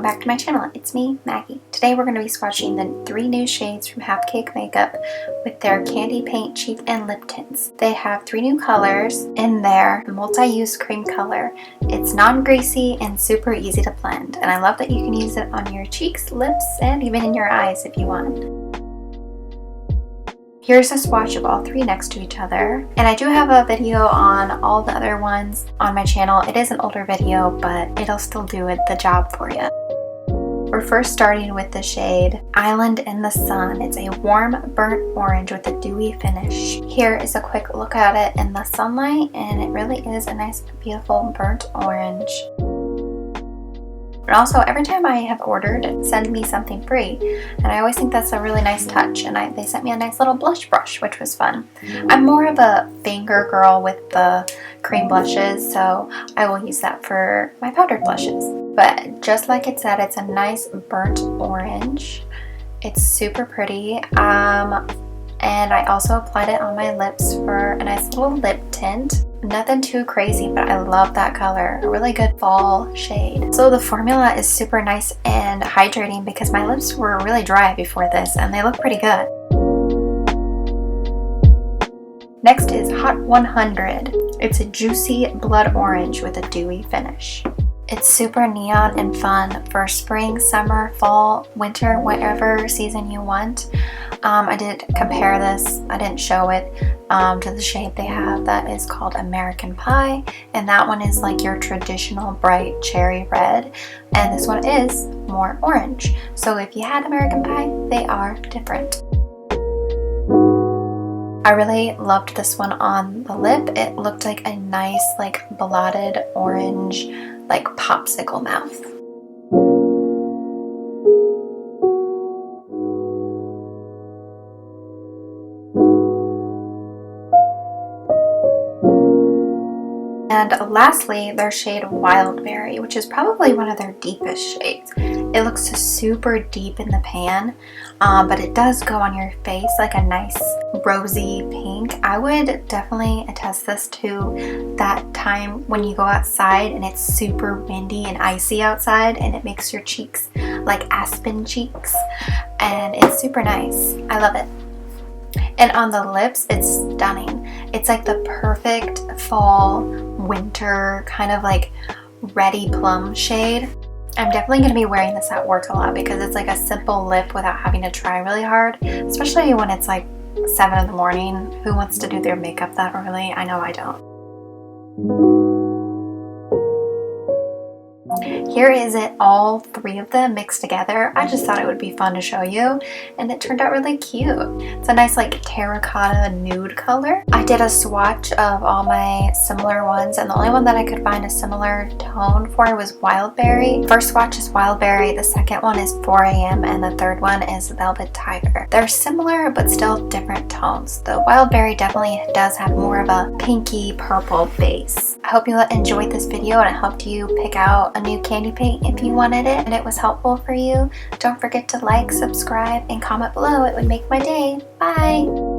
welcome back to my channel. It's me, Maggie. Today we're going to be swatching the 3 new shades from Half Cake Makeup with their Candy Paint Cheek and Lip Tints. They have 3 new colors in their multi-use cream color. It's non-greasy and super easy to blend, and I love that you can use it on your cheeks, lips, and even in your eyes if you want. Here's a swatch of all 3 next to each other, and I do have a video on all the other ones on my channel. It is an older video, but it'll still do the job for you. We're first starting with the shade Island in the Sun. It's a warm burnt orange with a dewy finish. Here is a quick look at it in the sunlight, and it really is a nice, beautiful burnt orange. And also, every time I have ordered, send me something free, and I always think that's a really nice touch. And they sent me a nice little blush brush, which was fun. I'm more of a finger girl with the cream blushes, so I will use that for my powdered blushes. But just like it said, it's a nice burnt orange. It's super pretty. And I also applied it on my lips for a nice little lip tint. Nothing too crazy, but I love that color. A really good fall shade. So the formula is super nice and hydrating because my lips were really dry before this and they look pretty good. Next is Hot 100. It's a juicy blood orange with a dewy finish. It's super neon and fun for spring, summer, fall, winter, whatever season you want. I did compare this. I didn't show it to the shade they have that is called American Pie, and that one is like your traditional bright cherry red, and this one is more orange. So if you had American Pie, they are different. I really loved this one on the lip. It looked like a nice like blotted orange like popsicle mouth. And lastly, their shade Wildberry, which is probably one of their deepest shades. It looks super deep in the pan, but it does go on your face like a nice rosy pink. I would definitely attest this to that time when you go outside and it's super windy and icy outside and it makes your cheeks like aspen cheeks, and it's super nice. I love it. And on the lips, it's stunning. It's like the perfect fall, winter, kind of like reddy plum shade. I'm definitely going to be wearing this at work a lot because it's like a simple lip without having to try really hard, especially when it's like 7 in the morning. Who wants to do their makeup that early? I know I don't. Here is it, all 3 of them mixed together. I just thought it would be fun to show you, and it turned out really cute. It's a nice like terracotta nude color. I did a swatch of all my similar ones, and the only one that I could find a similar tone for was Wildberry. First swatch is Wildberry, the second one is 4 AM, and the third one is Velvet Tiger. They're similar but still different tones. The Wildberry definitely does have more of a pinky purple base. I hope you enjoyed this video and it helped you pick out a new candy paint if you wanted it and it was helpful for you. Don't forget to like, subscribe, and comment below. It would make my day. Bye!